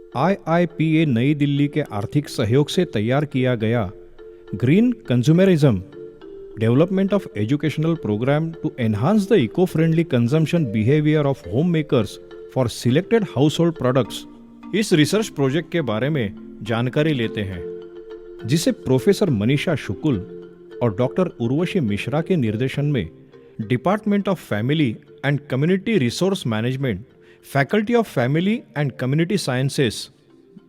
IIPA नई दिल्ली के आर्थिक सहयोग से तैयार किया गया green consumerism development of educational programme to enhance the eco friendly consumption behaviour of homemakers for selected household products, इस रिसर्च प्रोजेक्ट के बारे में जानकारी लेते हैं, जिसे प्रोफेसर मनीषा शुक्ल और डॉक्टर उर्वशी मिश्रा के निर्देशन में department of family and community resource management, faculty of family and community sciences,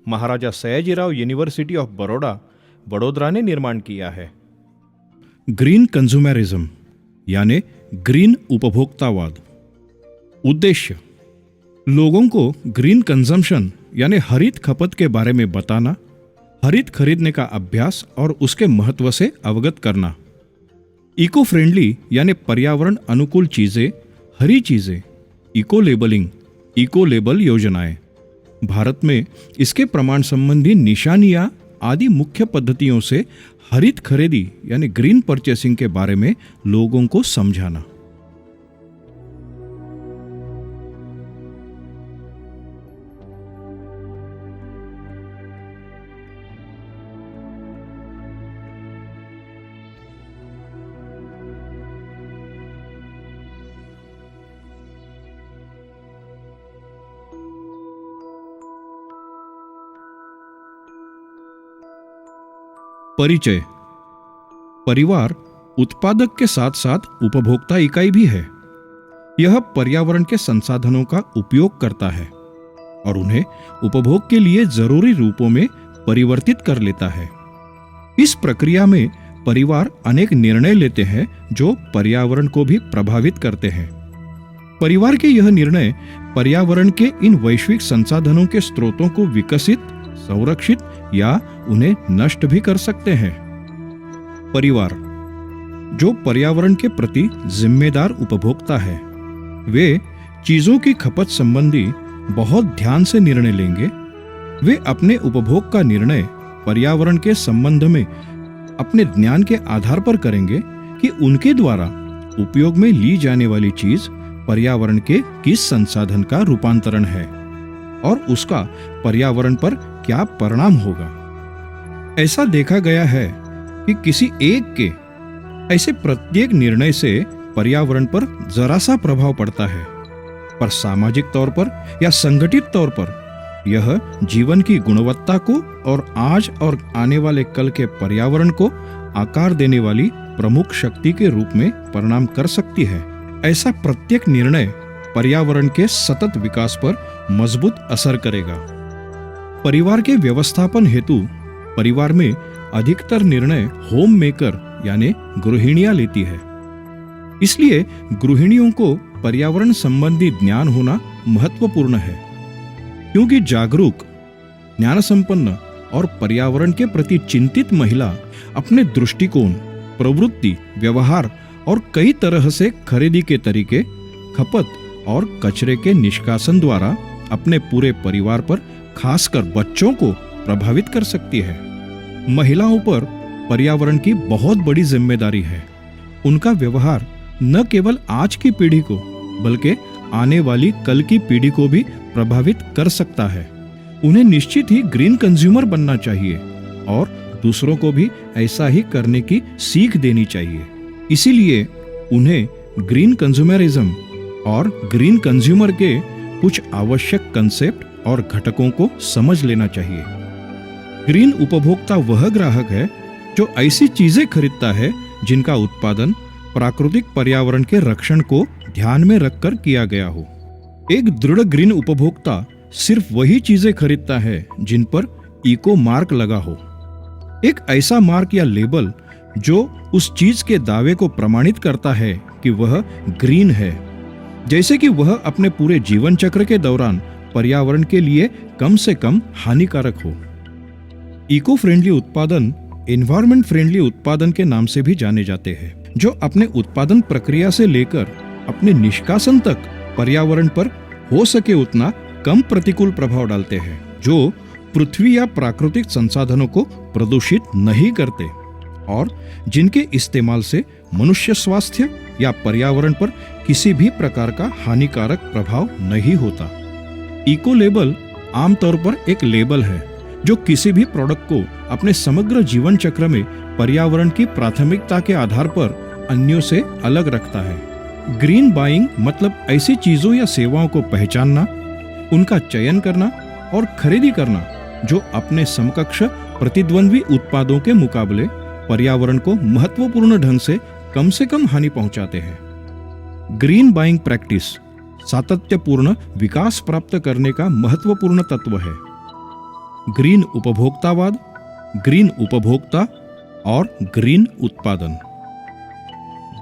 Maharaja Sayajirao university of Baroda, Vadodara ने निर्माण किया है। ग्रीन कंज्यूमरिज्म यानी ग्रीन उपभोक्तावाद। उद्देश्य: लोगों को ग्रीन कंजम्पशन यानी हरित खपत के बारे में बताना, हरित खरीदने का अभ्यास और उसके महत्व से अवगत करना। इको फ्रेंडली यानी पर्यावरण अनुकूल चीजें, हरी चीजें, इको लेबलिंग, इको लेबल योजनाएं। भारत में इसके प्रमाण संबंधी निशानियां आदि मुख्य पद्धतियों से हरित खरीदी यानी ग्रीन परचेसिंग के बारे में लोगों को समझाना। परिचय: परिवार उत्पादक के साथ साथ उपभोक्ता इकाई भी है। यह पर्यावरण के संसाधनों का उपयोग करता है और उन्हें उपभोग के लिए जरूरी रूपों में परिवर्तित कर लेता है। इस प्रक्रिया में परिवार अनेक निर्णय लेते हैं जो पर्यावरण को भी प्रभावित करते हैं। परिवार के यह निर्णय पर्यावरण के इन वैश्विक संसाधनों के स्रोतों को विकसित, संरक्षित या उन्हें नष्ट भी कर सकते हैं। परिवार जो पर्यावरण के प्रति जिम्मेदार उपभोक्ता है, वे चीजों की खपत संबंधी बहुत ध्यान से निर्णय लेंगे। वे अपने उपभोग का निर्णय पर्यावरण के संबंध में अपने ज्ञान के आधार पर करेंगे कि उनके द्वारा उपयोग में ली जाने वाली चीज पर्यावरण के किस संसाधन का रूपांतरण है और उसका पर्यावरण पर क्या परिणाम होगा। ऐसा देखा गया है कि किसी एक के ऐसे प्रत्येक निर्णय से पर्यावरण पर जरा सा प्रभाव पड़ता है, पर सामाजिक तौर पर या संगठित तौर पर यह जीवन की गुणवत्ता को और आज और आने वाले कल के पर्यावरण को आकार देने वाली प्रमुख शक्ति के रूप में परिणाम कर सकती है। ऐसा प्रत्येक निर्णय पर्यावरण के सतत विकास पर मजबूत असर करेगा। परिवार के व्यवस्थापन हेतु परिवार में अधिकतर निर्णय होम मेकर यानी गृहिणियां लेती है। इसलिए गृहिणियों को पर्यावरण संबंधी ज्ञान होना महत्वपूर्ण है, क्योंकि जागरूक, ज्ञान संपन्न और पर्यावरण के प्रति चिंतित महिला अपने दृष्टिकोण, प्रवृत्ति, व्यवहार और कई तरह से खरीदी के तरीके, खपत और कचरे के निष्कासन द्वारा अपने पूरे परिवार पर, खासकर बच्चों को प्रभावित कर सकती है। महिलाओं पर पर्यावरण की बहुत बड़ी जिम्मेदारी है। उनका व्यवहार न केवल आज की पीढ़ी को बल्कि आने वाली कल की पीढ़ी को भी प्रभावित कर सकता है। उन्हें निश्चित ही ग्रीन कंज्यूमर बनना चाहिए और दूसरों को भी ऐसा ही करने की सीख देनी चाहिए। इसीलिए उन्हें ग्रीन कंज्यूमरिज्म और ग्रीन कंज्यूमर के कुछ आवश्यक कंसेप्ट और घटकों को समझ लेना चाहिए। ग्रीन उपभोक्ता वह ग्राहक है जो ऐसी चीजें खरीदता है जिनका उत्पादन प्राकृतिक पर्यावरण के रक्षण को ध्यान में रखकर किया गया हो। एक दृढ़ ग्रीन उपभोक्ता सिर्फ वही चीजें खरीदता है जिन पर इको मार्क लगा हो। एक ऐसा मार्क या लेबल जो उस चीज के दावे को प्रमाणित करता है कि वह ग्रीन है, जैसे कि वह अपने पूरे जीवन चक्र के दौरान पर्यावरण के लिए कम से कम हानिकारक हो। इको फ्रेंडली उत्पादन एनवायरमेंट फ्रेंडली उत्पादन के नाम से भी जाने जाते हैं, जो अपने उत्पादन प्रक्रिया से लेकर अपने निष्कासन तक पर्यावरण पर हो सके उतना कम प्रतिकूल प्रभाव डालते हैं, जो पृथ्वी या प्राकृतिक संसाधनों को प्रदूषित नहीं करते और जिनके इस्तेमाल से मनुष्य स्वास्थ्य या पर्यावरण पर किसी भी प्रकार का हानिकारक प्रभाव नहीं होता। इको लेबल आमतौर पर एक लेबल है जो किसी भी प्रोडक्ट को अपने समग्र जीवन चक्र में पर्यावरण की प्राथमिकता के आधार पर अन्यों से अलग रखता है। ग्रीन बाइंग मतलब ऐसी चीजों या सेवाओं को पहचानना, उनका चयन करना और खरीदी करना जो अपने समकक्ष प्रतिद्वंद्वी उत्पादों के मुकाबले पर्यावरण को महत्वपूर्ण ढंग से कम हानि पहुंचाते हैं। ग्रीन बाइंग प्रैक्टिस सातत्यपूर्ण विकास प्राप्त करने का महत्वपूर्ण तत्व है। ग्रीन उपभोक्तावाद, ग्रीन उपभोक्ता और ग्रीन उत्पादन।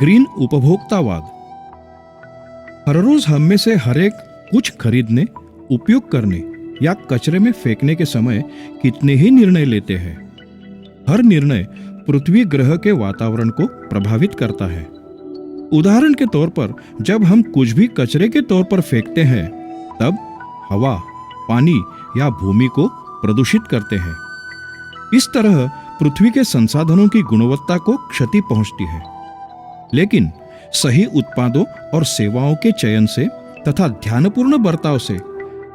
ग्रीन उपभोक्तावाद हर रोज हम में से हर एक कुछ खरीदने, उपयोग करने या कचरे में फेंकने के समय कितने ही निर्णय लेते हैं। हर निर्णय पृथ्वी ग्रह के वातावरण को प्रभावित करता है। उदाहरण के तौर पर जब हम कुछ भी कचरे के तौर पर फेंकते हैं तब हवा, पानी या भूमि को प्रदूषित करते हैं। इस तरह पृथ्वी के संसाधनों की गुणवत्ता को क्षति पहुंचती है। लेकिन सही उत्पादों और सेवाओं के चयन से तथा ध्यानपूर्ण बर्ताव से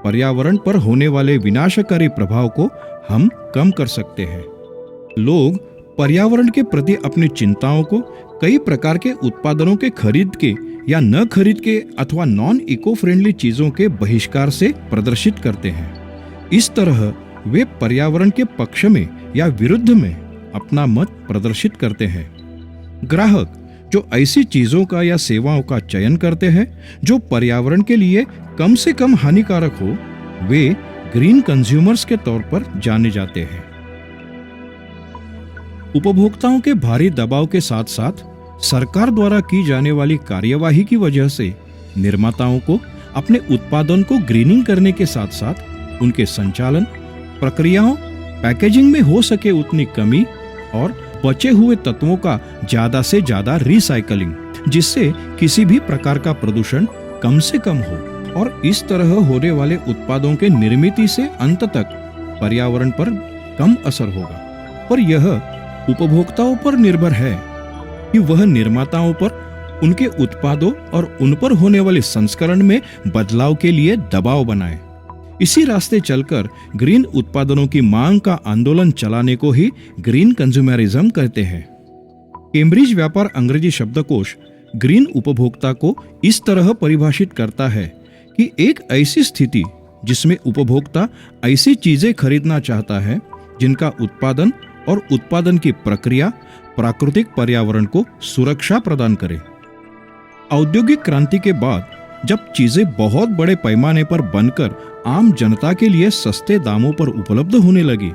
पर्यावरण पर होने वाले विनाशकारी प्रभाव को हम कम कर सकते हैं। लोग पर्यावरण के प्रति अपनी चिंताओं को कई प्रकार के उत्पादनों के खरीद के या न खरीद के अथवा नॉन इको फ्रेंडली चीजों के बहिष्कार से प्रदर्शित करते हैं। इस तरह वे पर्यावरण के पक्ष में या विरुद्ध में अपना मत प्रदर्शित करते हैं। ग्राहक जो ऐसी चीजों का या सेवाओं का चयन करते हैं जो पर्यावरण के लिए कम से कम हानिकारक हो, वे ग्रीन कंज्यूमर्स के तौर पर जाने जाते हैं। उपभोक्ताओं के भारी दबाव के साथ साथ सरकार द्वारा की जाने वाली कार्यवाही की वजह से निर्माताओं को अपने उत्पादन को ग्रीनिंग करने के साथ साथ उनके संचालन, प्रक्रियाओं, पैकेजिंग में हो सके उतनी कमी और बचे हुए तत्वों का ज्यादा से ज्यादा रिसाइकलिंग, जिससे किसी भी प्रकार का प्रदूषण कम से कम हो और इस तरह होने वाले उत्पादों के निर्मित से अंत तक पर्यावरण पर कम असर होगा। पर यह उपभोक्ताओं पर निर्भर है कि वह निर्माताओं पर उनके उत्पादों और उन पर होने वाले संस्करण में बदलाव के लिए दबाव बनाए। इसी रास्ते चलकर ग्रीन उत्पादनों की मांग का आंदोलन चलाने को ही ग्रीन कंज्यूमरिज्म कहते हैं। कैम्ब्रिज व्यापार अंग्रेजी शब्दकोश ग्रीन उपभोक्ता को इस तरह परिभाषित करता है कि एक ऐसी स्थिति जिसमें उपभोक्ता ऐसी चीजें खरीदना चाहता है जिनका उत्पादन और उत्पादन की प्रक्रिया प्राकृतिक पर्यावरण को सुरक्षा प्रदान करे। औद्योगिक क्रांति के बाद जब चीजें बहुत बड़े पैमाने पर बनकर आम जनता के लिए सस्ते दामों पर उपलब्ध होने लगी,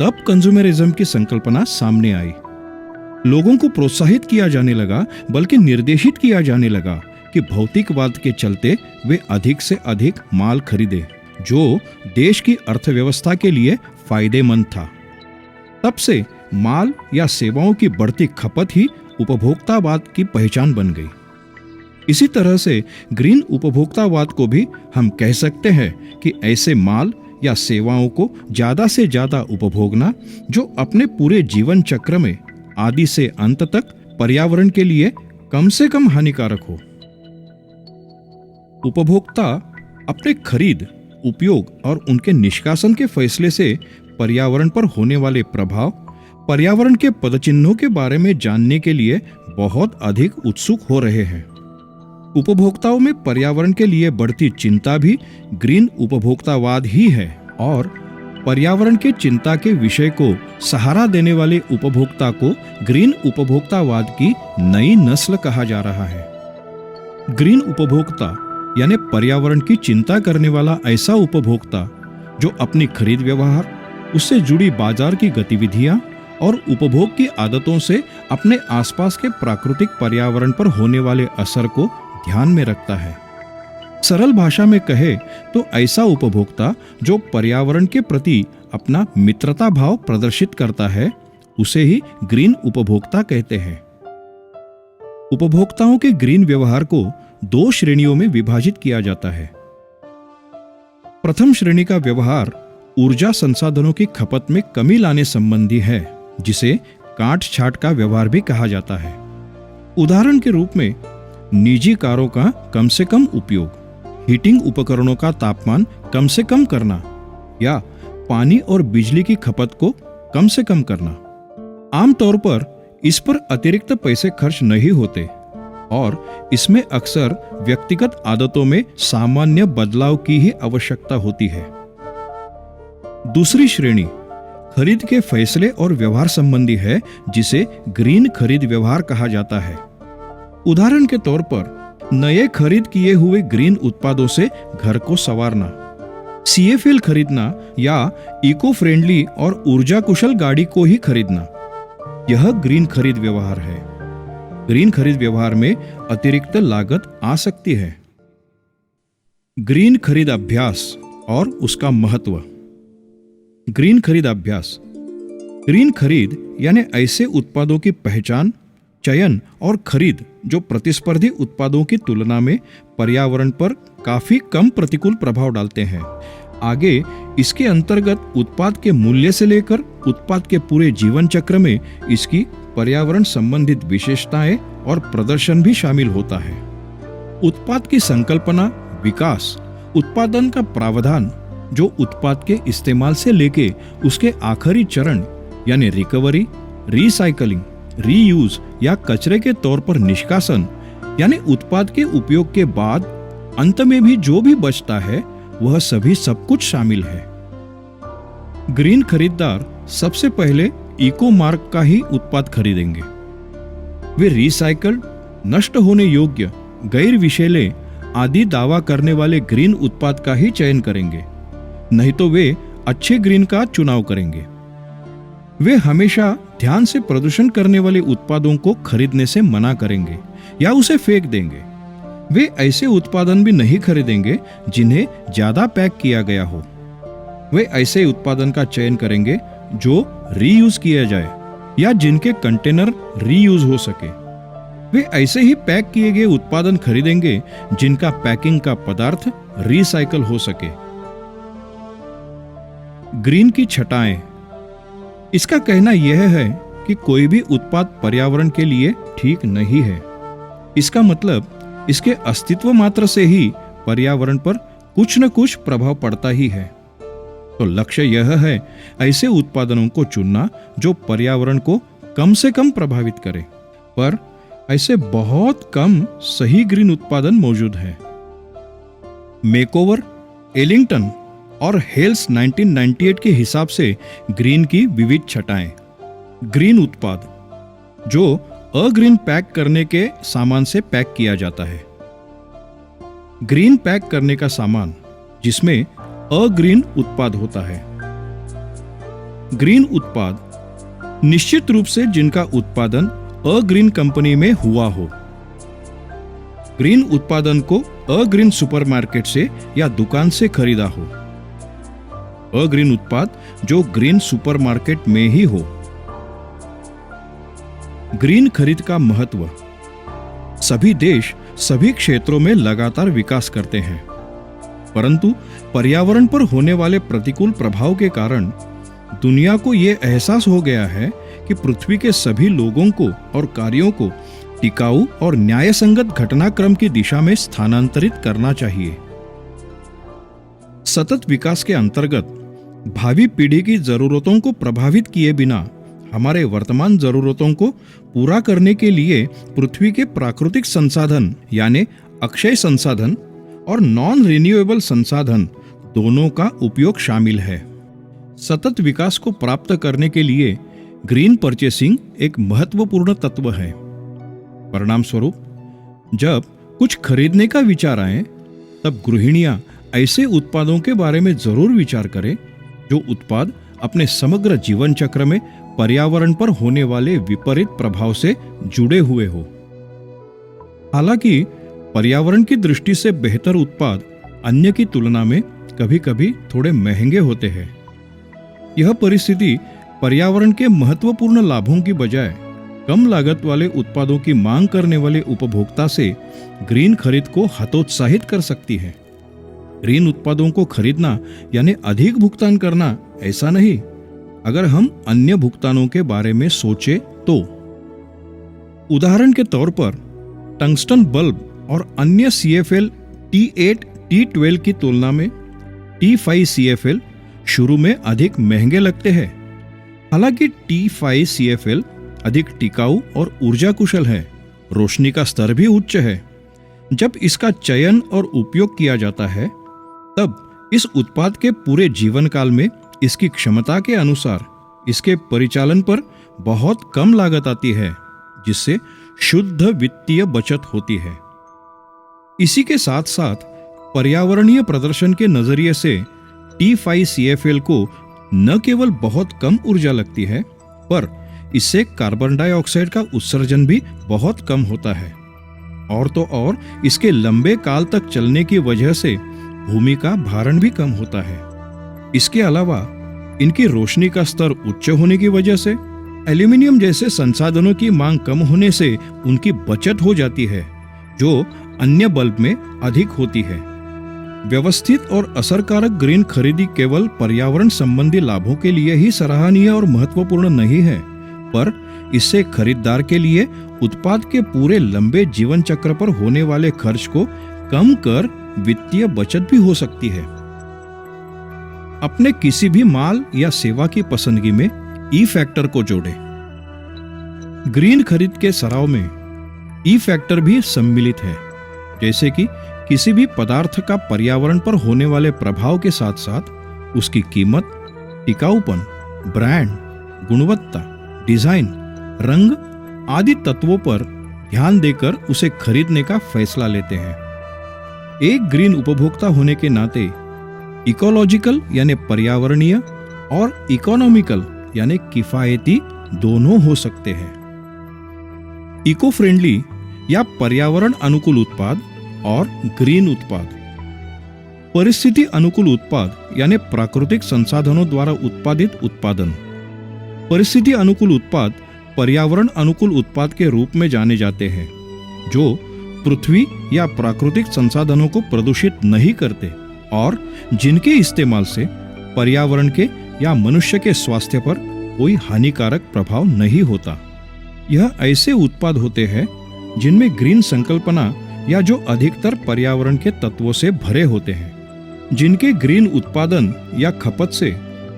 तब कंज्यूमरिज्म की संकल्पना सामने आई। लोगों को प्रोत्साहित किया जाने लगा, बल्कि निर्देशित किया जाने लगा कि भौतिकवाद के चलते वे अधिक से अधिक माल खरीदे जो देश की अर्थव्यवस्था के लिए फायदेमंद था। तब से माल या सेवाओं की बढ़ती खपत ही उपभोक्तावाद की पहचान बन गई। इसी तरह से ग्रीन उपभोक्तावाद को भी हम कह सकते हैं कि ऐसे माल या सेवाओं को ज्यादा से ज्यादा उपभोगना जो अपने पूरे जीवन चक्र में आदि से अंत तक पर्यावरण के लिए कम से कम हानिकारक हो। उपभोक्ता अपने खरीद, उपयोग और उनके निष्कासन के फैसले से पर्यावरण पर होने वाले प्रभाव, पर्यावरण के पदचिन्हों के बारे में जानने के लिए बहुत अधिक उत्सुक हो रहे हैं। उपभोक्ताओं में पर्यावरण के लिए बढ़ती चिंता भी ग्रीन उपभोक्तावाद ही है और पर्यावरण के चिंता के विषय को सहारा देने वाले उपभोक्ता को ग्रीन उपभोक्तावाद की नई नस्ल कहा जा रहा है। ग्रीन उपभोक्ता यानी पर्यावरण की चिंता करने वाला ऐसा उपभोक्ता जो अपनी खरीद व्यवहार, उससे जुड़ी बाजार की गतिविधियां और उपभोग की आदतों से अपने आसपास के प्राकृतिक पर्यावरण पर होने वाले असर को ध्यान में रखता है। सरल भाषा में कहे तो ऐसा उपभोक्ता जो पर्यावरण के प्रति अपना मित्रता भाव प्रदर्शित करता है, उसे ही ग्रीन उपभोक्ता कहते हैं। उपभोक्ताओं के ग्रीन व्यवहार को दो श्रेणियों में विभाजित किया जाता है। प्रथम श्रेणी का व्यवहार ऊर्जा संसाधनों की खपत में कमी लाने संबंधी है, जिसे काट छाट का व्यवहार भी कहा जाता है। उदाहरण के रूप में निजी कारों का कम से कम उपयोग हीटिंग उपकरणों का तापमान कम से कम करना या पानी और बिजली की खपत को कम से कम करना। आमतौर पर इस पर अतिरिक्त पैसे खर्च नहीं होते और इसमें अक्सर व्यक्तिगत आदतों में सामान्य बदलाव की ही आवश्यकता होती है। दूसरी श्रेणी खरीद के फैसले और व्यवहार संबंधी है, जिसे ग्रीन खरीद व्यवहार कहा जाता है। उदाहरण के तौर पर नए खरीद किए हुए ग्रीन उत्पादों से घर को संवारना, CFL खरीदना या इको फ्रेंडली और ऊर्जा कुशल गाड़ी को ही खरीदना, यह ग्रीन खरीद व्यवहार है। ग्रीन खरीद व्यवहार में अतिरिक्त लागत आ सकती है। ग्रीन खरीद अभ्यास और उसका महत्व। ग्रीन खरीद अभ्यास। ग्रीन खरीद यानी ऐसे उत्पादों की पहचान, चयन और खरीद जो प्रतिस्पर्धी उत्पादों की तुलना में पर्यावरण पर काफी कम प्रतिकूल प्रभाव डालते हैं। आगे इसके अंतर्गत उत्पाद के मूल्य से लेकर उत्पाद के पूरे जीवन चक्र में इसकी पर्यावरण संबंधित विशेषताएं और प्रदर्शन भी शामिल होता है। उत्पाद की संकल्पना, विकास, उत्पादन का प्रावधान जो उत्पाद के इस्तेमाल से लेके उसके आखिरी चरण यानी रिकवरी, रिसाइकलिंग, रीयूज या कचरे के तौर पर निष्कासन यानी उत्पाद के उपयोग के बाद अंत में भी जो भी बचता है वह सभी सब कुछ शामिल है। ग्रीन खरीदार सबसे पहले इको मार्क का ही उत्पाद खरीदेंगे। वे रिसाइकल्ड, नष्ट होने योग्य, गैर विषैले आदि दावा करने वाले ग्रीन उत्पाद का ही चयन करेंगे, नहीं तो वे अच्छे ग्रीन का चुनाव करेंगे। वे हमेशा ध्यान से प्रदूषण करने वाले उत्पादों को खरीदने से मना करेंगे या उसे फेंक देंगे। वे ऐसे उत्पादन भी नहीं खरीदेंगे जिन्हें ज्यादा पैक किया गया हो। वे ऐसे उत्पादन का चयन करेंगे जो रीयूज किया जाए या जिनके कंटेनर रीयूज हो सके। वे ऐसे ही पैक किए गए उत्पादन खरीदेंगे जिनका पैकिंग का पदार्थ रिसाइकल हो सके। ग्रीन की छटाएं। इसका कहना यह है कि कोई भी उत्पाद पर्यावरण के लिए ठीक नहीं है। इसका मतलब इसके अस्तित्व मात्र से ही पर्यावरण पर कुछ न कुछ प्रभाव पड़ता ही है। तो लक्ष्य यह है ऐसे उत्पादनों को चुनना जो पर्यावरण को कम से कम प्रभावित करे, पर ऐसे बहुत कम सही ग्रीन उत्पादन मौजूद है। मेकओवर, एलिंगटन और हेल्स 1998 के हिसाब से ग्रीन की विविध छटाएं। ग्रीन उत्पाद जो अग्रीन पैक करने के सामान से पैक किया जाता है। ग्रीन पैक करने का सामान जिसमें अग्रीन उत्पाद होता है। ग्रीन उत्पाद निश्चित रूप से जिनका उत्पादन अग्रीन कंपनी में हुआ हो। ग्रीन उत्पादन को अग्रीन सुपरमार्केट से या दुकान से खरीदा हो। अग्रीन उत्पाद जो ग्रीन सुपरमार्केट में ही हो। ग्रीन खरीद का महत्व। सभी देश सभी क्षेत्रों में लगातार विकास करते हैं, परंतु पर्यावरण पर होने वाले प्रतिकूल प्रभाव के कारण दुनिया को यह एहसास हो गया है कि पृथ्वी के सभी लोगों को और कार्यों को टिकाऊ और न्यायसंगत घटनाक्रम की दिशा में स्थानांतरित करना चाहिए। सतत विकास के अंतर्गत भावी पीढ़ी की जरूरतों को प्रभावित किए बिना हमारे वर्तमान जरूरतों को पूरा करने के लिए पृथ्वी के प्राकृतिक संसाधन यानी अक्षय संसाधन और नॉन रिन्यूएबल संसाधन दोनों का उपयोग शामिल है। सतत विकास को प्राप्त करने के लिए ग्रीन परचेसिंग एक महत्वपूर्ण तत्व है। परिणाम स्वरूप जब कुछ खरीदने का विचार आए तब गृहिणियां ऐसे उत्पादों के बारे में जरूर विचार करें जो उत्पाद अपने समग्र जीवन चक्र में पर्यावरण पर होने वाले विपरीत प्रभाव से जुड़े हुए हो। हालांकि पर्यावरण की दृष्टि से बेहतर उत्पाद अन्य की तुलना में कभी-कभी थोड़े महंगे होते हैं। यह परिस्थिति पर्यावरण के महत्वपूर्ण लाभों की बजाय कम लागत वाले उत्पादों की मांग करने वाले उपभोक्ता से ग्रीन खरीद को हतोत्साहित कर सकती है। ग्रीन उत्पादों को खरीदना यानी अधिक भुगतान करना ऐसा नहीं। अगर हम अन्य भुगतानों के बारे में सोचें तो उदाहरण के तौर पर टंगस्टन बल्ब और अन्य CFL T8 T12 की तुलना में T5CFL शुरू में अधिक महंगे लगते हैं। हालांकि T5CFL अधिक टिकाऊ और ऊर्जा कुशल है, रोशनी का स्तर भी उच्च है। जब इसका चयन और उपयोग किया जाता है, तब इस उत्पाद के पूरे जीवन काल में इसकी क्षमता के अनुसार इसके परिचालन पर बहुत कम लागत आती है, जिससे शुद्ध वित्तीय बचत होती है। इसी के साथ साथ पर्यावरणीय प्रदर्शन के नजरिए से T5CFL को न केवल बहुत कम ऊर्जा लगती है, पर इससे कार्बन डाइऑक्साइड का उत्सर्जन भी बहुत कम होता है। और तो और इसके लंबे काल तक चलने की वजह से भूमि का भारण भी कम होता है। इसके अलावा इनकी रोशनी का स्तर उच्च होने की वजह से एल्यूमिनियम जैसे संसाधनों की मांग कम होने से उनकी बचत हो जाती है, जो अन्य बल्ब में अधिक होती है। व्यवस्थित और असरकारक ग्रीन खरीदी केवल पर्यावरण संबंधी लाभों के लिए ही सराहनीय और महत्वपूर्ण नहीं है, पर इससे खरीदार के लिए उत्पाद के पूरे लंबे जीवन चक्र पर होने वाले खर्च को कम कर वित्तीय बचत भी हो सकती है। अपने किसी भी माल या सेवा की पसंदगी में ई फैक्टर को जोड़ें। ग्रीन खरीद के सराव में ई फैक्टर भी सम्मिलित है, जैसे कि किसी भी पदार्थ का पर्यावरण पर होने वाले प्रभाव के साथ साथ उसकी कीमत, टिकाऊपन, ब्रांड, गुणवत्ता, डिजाइन, रंग आदि तत्वों पर ध्यान देकर उसे खरीदने का फैसला लेते हैं। एक ग्रीन उपभोक्ता होने के नाते इकोलॉजिकल यानी पर्यावरणीय और इकोनॉमिकल यानी किफायती दोनों हो सकते हैं। इको फ्रेंडली या पर्यावरण अनुकूल उत्पाद और ग्रीन उत्पाद। परिस्थिति अनुकूल उत्पाद यानी प्राकृतिक संसाधनों द्वारा उत्पादित उत्पादन। परिस्थिति अनुकूल उत्पाद पर्यावरण अनुकूल उत्पाद के रूप में जाने जाते हैं, जो पृथ्वी या प्राकृतिक संसाधनों को प्रदूषित नहीं करते और जिनके इस्तेमाल से पर्यावरण के या मनुष्य के स्वास्थ्य पर कोई हानिकारक प्रभाव नहीं होता। यह ऐसे उत्पाद होते हैं जिनमें ग्रीन संकल्पना या जो अधिकतर पर्यावरण के तत्वों से भरे होते हैं, जिनके ग्रीन उत्पादन या खपत से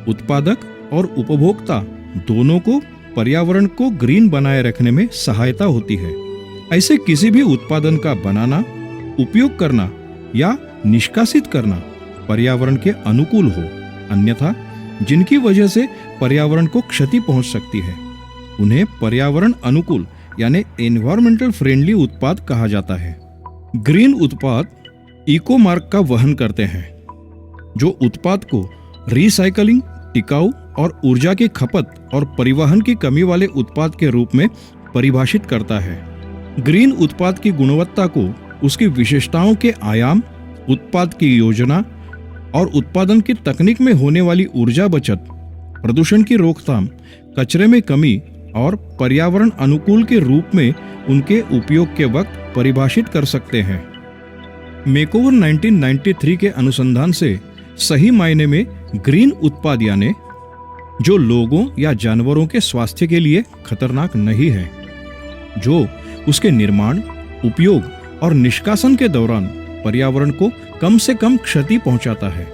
उत्पादक और उपभोक्ता दोनों को पर्यावरण को ग्रीन बनाए रखने में सहायता होती है। ऐसे किसी भी उत्पादन का बनाना, उपयोग करना या निष्कासित करना पर्यावरण के अनुकूल हो, अन्यथा जिनकी वजह से पर्यावरण को क्षति पहुंच सकती है, उन्हें पर्यावरण अनुकूल यानी एनवायरमेंटल फ्रेंडली उत्पाद कहा जाता है। ग्रीन उत्पाद इको मार्क का वहन करते हैं, जो उत्पाद को रिसाइकलिंग, टिकाऊ और ऊर्जा की खपत और परिवहन की कमी वाले उत्पाद के रूप में परिभाषित करता है। ग्रीन उत्पाद की गुणवत्ता को उसकी विशेषताओं के आयाम, उत्पाद की योजना और उत्पादन की तकनीक में होने वाली ऊर्जा बचत, प्रदूषण की रोकथाम, कचरे में कमी और पर्यावरण अनुकूल के रूप में उनके उपयोग के वक्त परिभाषित कर सकते हैं। मेकओवर 1993 के अनुसंधान से सही मायने में ग्रीन उत्पाद यानी जो लोगों या जानवरों के स्वास्थ्य के लिए खतरनाक नहीं है, जो उसके निर्माण, उपयोग और निष्कासन के दौरान पर्यावरण को कम से कम क्षति पहुंचाता है,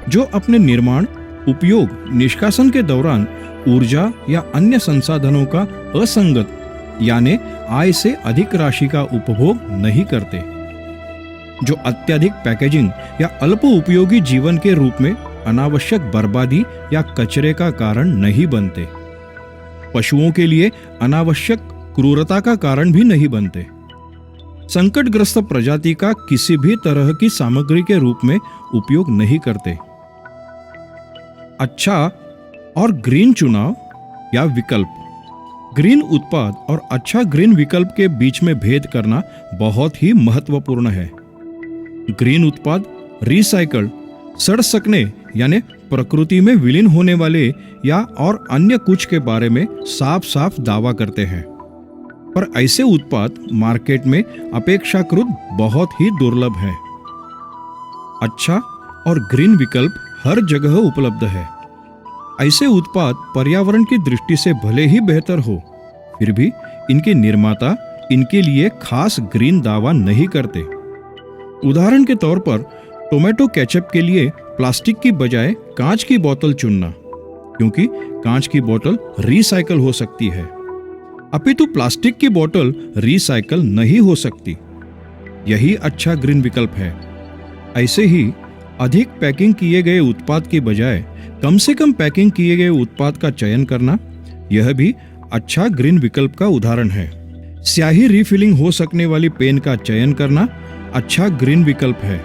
जो अपने निर्माण, उपयोग, निष्कासन के दौरान ऊर्जा या अन्य संसाधनों का असंगत यानी आय से अधिक राशि का उपभोग नहीं करते, जो अत्यधिक पैकेजिंग या अल्प उपयोगी जीवन के रूप में अनावश्यक बर्बादी या कचरे का कारण नहीं बनते, पशुओं के लिए अनावश्यक क्रूरता का कारण भी नहीं बनते, संकटग्रस्त प्रजाति का किसी भी तरह की सामग्री के रूप में उपयोग नहीं करते। अच्छा और ग्रीन चुनाव या विकल्प। ग्रीन उत्पाद और अच्छा ग्रीन विकल्प के बीच में भेद करना बहुत ही महत्वपूर्ण है। ग्रीन उत्पाद रिसाइकल्ड, सड़ सकने यानी प्रकृति में विलीन होने वाले या और अन्य कुछ के बारे में साफ साफ दावा करते हैं, पर ऐसे उत्पाद मार्केट में अपेक्षाकृत बहुत ही दुर्लभ हैं। अच्छा और ग्रीन विकल्प हर जगह उपलब्ध है। ऐसे उत्पाद पर्यावरण की दृष्टि से भले ही बेहतर हो, फिर भी इनके निर्माता इनके लिए खास ग्रीन दावा नहीं करते। उदाहरण के तौर पर टोमेटो केचप के लिए प्लास्टिक की बजाय कांच की बोतल चुनना, क्योंकि कांच की बोतल रिसाइकल हो सकती है, अपितु प्लास्टिक की बोतल रिसाइकल नहीं हो सकती। यही अच्छा ग्रीन विकल्प है। ऐसे ही अधिक पैकिंग किए गए उत्पाद की बजाय कम से कम पैकिंग किए गए उत्पाद का चयन करना, यह भी अच्छा ग्रीन विकल्प का उदाहरण है। स्याही रिफिलिंग हो सकने वाली पेन का चयन करना अच्छा ग्रीन विकल्प है,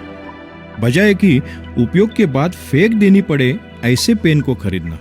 बजाय कि उपयोग के बाद फेंक देनी पड़े ऐसे पेन को खरीदना।